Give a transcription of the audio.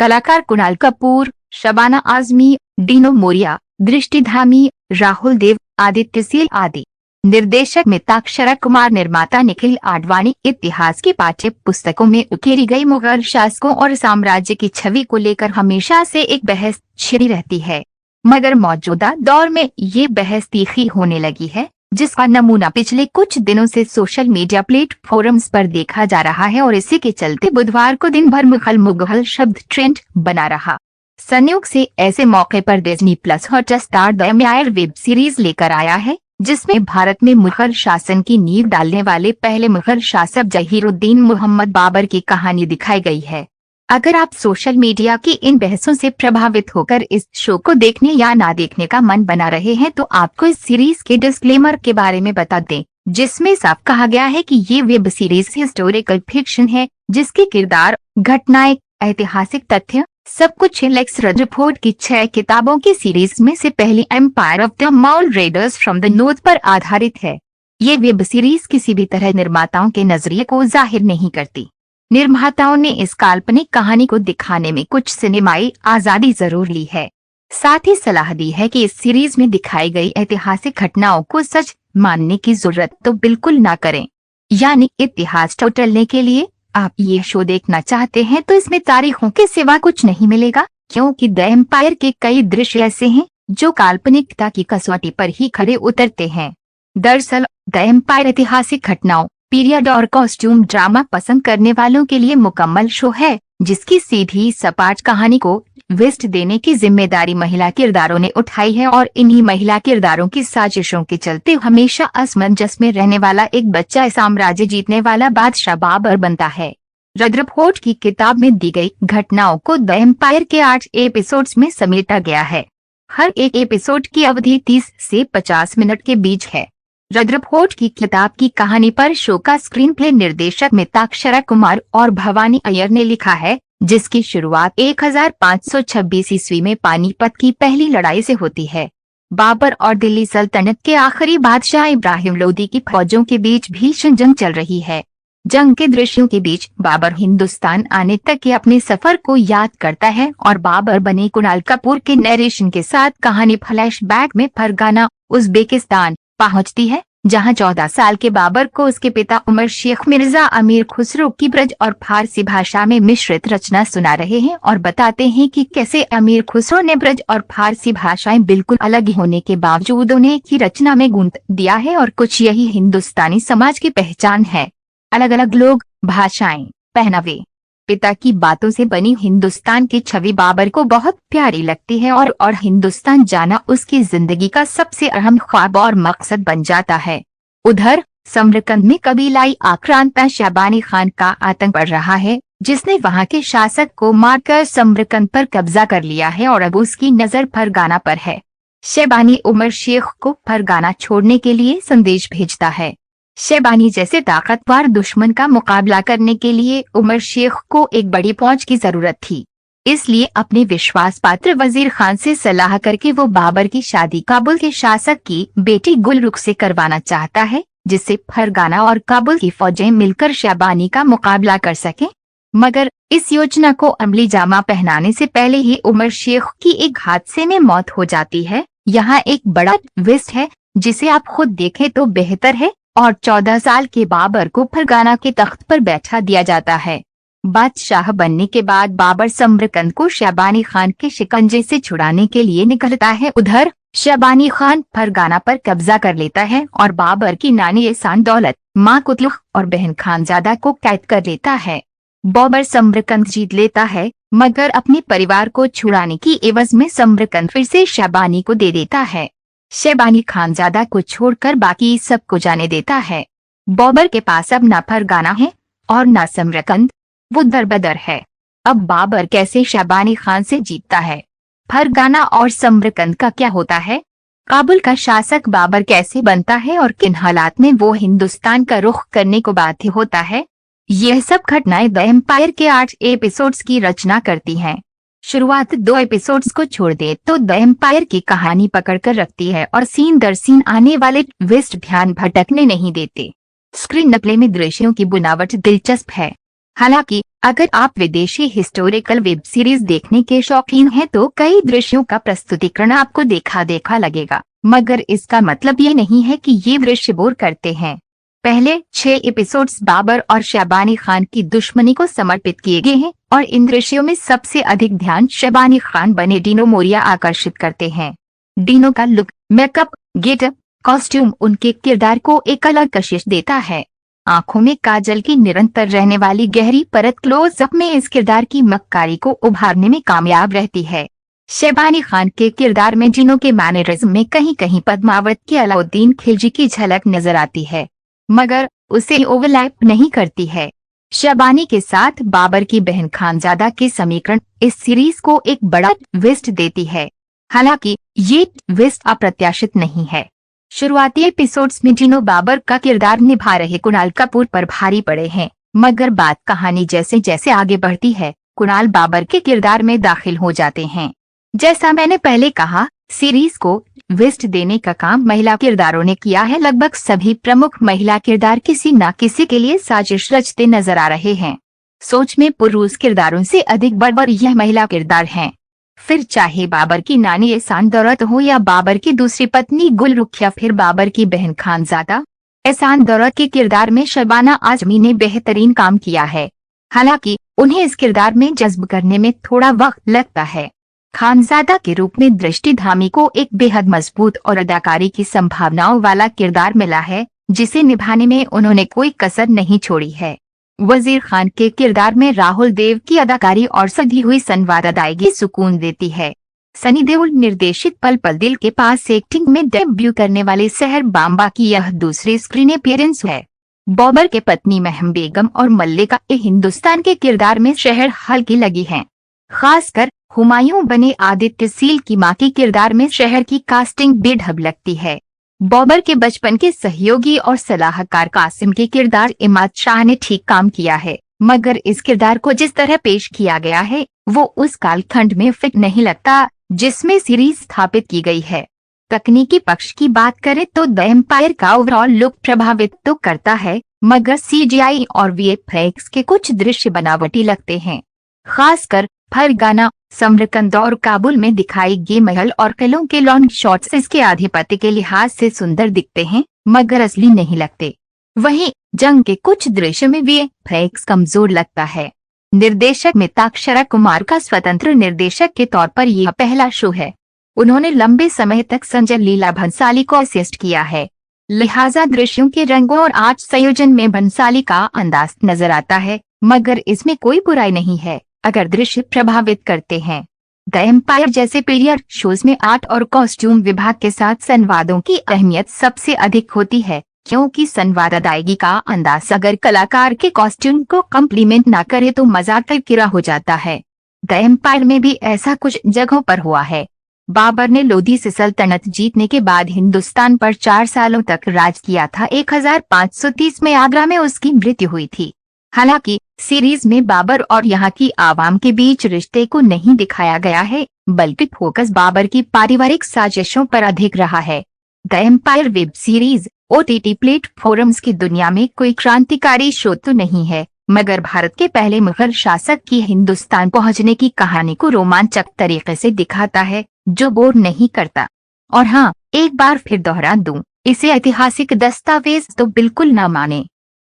कलाकार कुणाल कपूर, शबाना आजमी, डीनो मोरिया, दृष्टि धामी, राहुल देव, आदित्य सील आदि। निर्देशक मिताक्षरा कुमार, निर्माता निखिल आडवाणी। इतिहास की पाठ्य पुस्तकों में उकेरी गई मुगल शासकों और साम्राज्य की छवि को लेकर हमेशा से एक बहस छिड़ी रहती है, मगर मौजूदा दौर में ये बहस तीखी होने लगी है, जिसका नमूना पिछले कुछ दिनों से सोशल मीडिया प्लेटफॉर्म्स पर देखा जा रहा है। और इसी के चलते बुधवार को दिन भर मुगल शब्द ट्रेंड बना रहा। संयोग से ऐसे मौके पर Disney plus Hotstar the empire web series लेकर आया है, जिसमें भारत में मुगल शासन की नींव डालने वाले पहले मुगल शासक जहीरुद्दीन मोहम्मद बाबर की कहानी दिखाई गई है। अगर आप सोशल मीडिया की इन बहसों से प्रभावित होकर इस शो को देखने या ना देखने का मन बना रहे हैं, तो आपको इस सीरीज के डिस्क्लेमर के बारे में बता दें, जिसमें साफ कहा गया है कि ये वेब सीरीज हिस्टोरिकल फिक्शन है, जिसके किरदार, घटनाएं, ऐतिहासिक तथ्य सब कुछ लेक्स रदरफोर्ड की 6 किताबों की सीरीज में से पहली empire of the Mughal raiders from the north पर आधारित है। ये वेब सीरीज किसी भी तरह निर्माताओं के नजरिए को जाहिर नहीं करती। निर्माताओं ने इस काल्पनिक कहानी को दिखाने में कुछ सिनेमाई आजादी जरूर ली है। साथ ही सलाह दी है कि इस सीरीज में दिखाई गई ऐतिहासिक घटनाओं को सच मानने की जरूरत तो बिल्कुल ना करें। यानी इतिहास टटोलने के लिए आप ये शो देखना चाहते हैं तो इसमें तारीखों के सिवा कुछ नहीं मिलेगा, क्योंकि द एम्पायर के कई दृश्य ऐसे हैं जो काल्पनिकता की कसौटी पर ही खड़े उतरते हैं। दरअसल द एम्पायर ऐतिहासिक घटनाओं, पीरियड और कॉस्ट्यूम ड्रामा पसंद करने वालों के लिए मुकम्मल शो है, जिसकी सीधी सपाट कहानी को ट्विस्ट देने की जिम्मेदारी महिला किरदारों ने उठाई है। और इन्हीं महिला किरदारों की साजिशों के चलते हमेशा असमंजस में रहने वाला एक बच्चा साम्राज्य जीतने वाला बादशाह बाबर बनता है। रदरफोर्ड की किताब में दी गई घटनाओं को द एम्पायर के 8 एपिसोड्स में समेटा गया है। हर एक एपिसोड की अवधि 30 से 50 मिनट के बीच है। रदरफोर्ड की किताब की कहानी पर शो का स्क्रीन प्ले निर्देशक मिताक्षरा कुमार और भवानी अय्यर ने लिखा है, जिसकी शुरुआत 1526 ईस्वी में पानीपत की पहली लड़ाई से होती है। बाबर और दिल्ली सल्तनत के आखिरी बादशाह इब्राहिम लोदी की फौजों के बीच भीषण जंग चल रही है। जंग के दृश्यों के बीच बाबर हिंदुस्तान आने तक के अपने सफर को याद करता है और बाबर बने कुणाल कपूर के नरेशन के साथ कहानी फ्लैशबैक में फरगाना, उज्बेकिस्तान पहुंचती है, जहां 14 साल के बाबर को उसके पिता उमर शेख मिर्जा अमीर खुसरो की ब्रज और फारसी भाषा में मिश्रित रचना सुना रहे हैं और बताते हैं कि कैसे अमीर खुसरो ने ब्रज और फारसी भाषाएं बिल्कुल अलग होने के बावजूद उन्हें एक ही रचना में गूंथ दिया है। और कुछ यही हिंदुस्तानी समाज की पहचान है। अलग अलग लोग, भाषाएं, पहनावे, पिता की बातों से बनी हिंदुस्तान की छवि बाबर को बहुत प्यारी लगती है और हिंदुस्तान जाना उसकी जिंदगी का सबसे अहम ख्वाब और मकसद बन जाता है। उधर समरकंद में कबीलाई आक्रांता शैबानी खान का आतंक बढ़ रहा है, जिसने वहां के शासक को मारकर समरकंद पर कब्जा कर लिया है और अब उसकी नजर फरगाना पर है। शैबानी उमर शेख को फरगाना छोड़ने के लिए संदेश भेजता है। शैबानी जैसे ताकतवर दुश्मन का मुकाबला करने के लिए उमर शेख को एक बड़ी फौज की जरूरत थी, इसलिए अपने विश्वास पात्र वजीर खान से सलाह करके वो बाबर की शादी काबुल के शासक की बेटी गुलरुख से करवाना चाहता है, जिससे फरगाना और काबुल की फौजें मिलकर शैबानी का मुकाबला कर सकें। मगर इस योजना को अमली जामा पहनाने से पहले ही उमर शेख की एक हादसे में मौत हो जाती है। यहाँ एक बड़ा ट्विस्ट है, जिसे आप खुद देखें तो बेहतर है। और 14 साल के बाबर को फरगाना के तख्त पर बैठा दिया जाता है। बादशाह बनने के बाद बाबर समरकंद को शैबानी खान के शिकंजे से छुड़ाने के लिए निकलता है। उधर शैबानी खान फरगाना पर कब्जा कर लेता है और बाबर की नानी एहसान दौलत, माँ कुतलुख और बहन खानजादा को कैद कर लेता है। बाबर समरकंद जीत लेता है, मगर अपने परिवार को छुड़ाने की एवज में समरकंद फिर से शैबानी को दे देता है। शैबानी खानजादा को छोड़कर बाकी सबको जाने देता है। बाबर के पास अब ना फरगाना है और ना समरकंद, वो दरबदर है। अब बाबर कैसे शैबानी खान से जीतता है? फरगाना और समरकंद का क्या होता है? काबुल का शासक बाबर कैसे बनता है और किन हालात में वो हिंदुस्तान का रुख करने को बाध्य होता है? यह सब घटनाएं द एम्पायर के 8 एपिसोड्स की रचना करती हैं। शुरुआत 2 एपिसोड्स को छोड़ दे तो द एम्पायर की कहानी पकड़ कर रखती है और सीन दर सीन आने वाले ट्विस्ट ध्यान भटकने नहीं देते। स्क्रीन प्ले में दृश्यों की बुनावट दिलचस्प है। हालांकि अगर आप विदेशी हिस्टोरिकल वेब सीरीज देखने के शौकीन हैं तो कई दृश्यों का प्रस्तुतिकरण आपको देखा देखा लगेगा, मगर इसका मतलब ये नहीं है कि ये दृश्य बोर करते हैं। पहले 6 एपिसोड्स बाबर और शबानी खान की दुश्मनी को समर्पित किए गए हैं और इन दृश्यों में सबसे अधिक ध्यान शबानी खान बने डीनो मोरिया आकर्षित करते हैं। डीनो का लुक, मेकअप, गेटअप, कॉस्ट्यूम उनके किरदार को एक अलग कशिश देता है। आंखों में काजल की निरंतर रहने वाली गहरी परत क्लोजअप में इस किरदार की मक्कारी को उभारने में कामयाब रहती है। शबानी खान के किरदार में डीनो के मैनरिज्म में कहीं कहीं पद्मावत के अलाउद्दीन खिलजी की झलक नजर आती है, मगर उसे ओवरलैप नहीं करती है। शबानी के साथ बाबर की बहन खानजादा के समीकरण इस सीरीज को एक बड़ा ट्विस्ट देती है। हालांकि ये ट्विस्ट अप्रत्याशित नहीं है। शुरुआती एपिसोड्स में डीनो बाबर का किरदार निभा रहे कुणाल कपूर पर भारी पड़े हैं, मगर बात कहानी जैसे जैसे आगे बढ़ती है कुणाल बाबर के किरदार में दाखिल हो जाते हैं। जैसा मैंने पहले कहा, सीरीज को ट्विस्ट देने का काम महिला किरदारों ने किया है। लगभग सभी प्रमुख महिला किरदार किसी न किसी के लिए साजिश रचते नजर आ रहे हैं। सोच में पुरुष किरदारों से अधिक बड़बड़ यह महिला किरदार हैं। फिर चाहे बाबर की नानी एहसान दौलत हो या बाबर की दूसरी पत्नी गुल रुख या फिर बाबर की बहन खानजादा, एहसान दौलत के किरदार में शबाना आजमी ने बेहतरीन काम किया है। हालांकि उन्हें इस किरदार में जज्ब करने में थोड़ा वक्त लगता है। खानजादा के रूप में दृष्टि धामी को एक बेहद मजबूत और अदाकारी की संभावनाओं वाला किरदार मिला है, जिसे निभाने में उन्होंने कोई कसर नहीं छोड़ी है। वजीर खान के किरदार में राहुल देव की अदाकारी और सधी हुई संवाद अदायगी सुकून देती है। सनी देओल निर्देशित पल पल दिल के पास एक्टिंग में डेब्यू करने वाले सहर बाम्बा की यह दूसरी स्क्रीन अपीयरेंस है। बाबर के पत्नी महम बेगम और मल्लिका ए हिंदुस्तान के किरदार में शहर हल्की लगी हैं। खासकर हुमायूं बने आदित्य सील की मां के किरदार में शहर की कास्टिंग बेढब लगती है। बाबर के बचपन के सहयोगी और सलाहकार कासिम के किरदार इमाद शाह ने ठीक काम किया है, मगर इस किरदार को जिस तरह पेश किया गया है वो उस कालखंड में फिट नहीं लगता जिसमें सीरीज स्थापित की गई है। तकनीकी पक्ष की बात करें तो द एम्पायर का ओवरऑल लुक प्रभावित तो करता है, मगर सीजीआई और वीएफएक्स के कुछ दृश्य बनावटी लगते हैं। खासकर फरगाना, समरकंद और काबुल में दिखाई गए महल और किलों के लॉन्ग शॉट्स इसके आधिपत्य के लिहाज से सुंदर दिखते हैं, मगर असली नहीं लगते। वहीं जंग के कुछ दृश्य में वीएफएक्स कमजोर लगता है। निर्देशक मिताक्षरा कुमार का स्वतंत्र निर्देशक के तौर पर यह पहला शो है। उन्होंने लंबे समय तक संजय लीला भंसाली को असिस्ट किया है, लिहाजा दृश्यों के रंगों और आर्ट संयोजन में भंसाली का अंदाज नजर आता है, मगर इसमें कोई बुराई नहीं है अगर दृश्य प्रभावित करते हैं। द एम्पायर जैसे पीरियड शोज में आर्ट और कॉस्ट्यूम विभाग के साथ संवादों की अहमियत सबसे अधिक होती है, क्योंकि संवाद अदायगी का अंदाज अगर कलाकार के कॉस्ट्यूम को कम्प्लीमेंट ना करे तो मजाक का किरा हो जाता है। द एम्पायर में भी ऐसा कुछ जगहों पर हुआ है। बाबर ने लोधी से सल्तनत जीतने के बाद हिंदुस्तान पर 4 सालों तक राज किया था। 1530 में आगरा में उसकी मृत्यु हुई थी। हालांकि सीरीज में बाबर और यहाँ की आवाम के बीच रिश्ते को नहीं दिखाया गया है, बल्कि फोकस बाबर की पारिवारिक साजिशों पर अधिक रहा है। The empire web series OTT platforms की दुनिया में कोई क्रांतिकारी शो तो नहीं है, मगर भारत के पहले मुगल शासक की हिंदुस्तान पहुंचने की कहानी को रोमांचक तरीके से दिखाता है, जो बोर नहीं करता। और हाँ, एक बार फिर दोहरा दूं, इसे ऐतिहासिक दस्तावेज तो बिल्कुल न माने।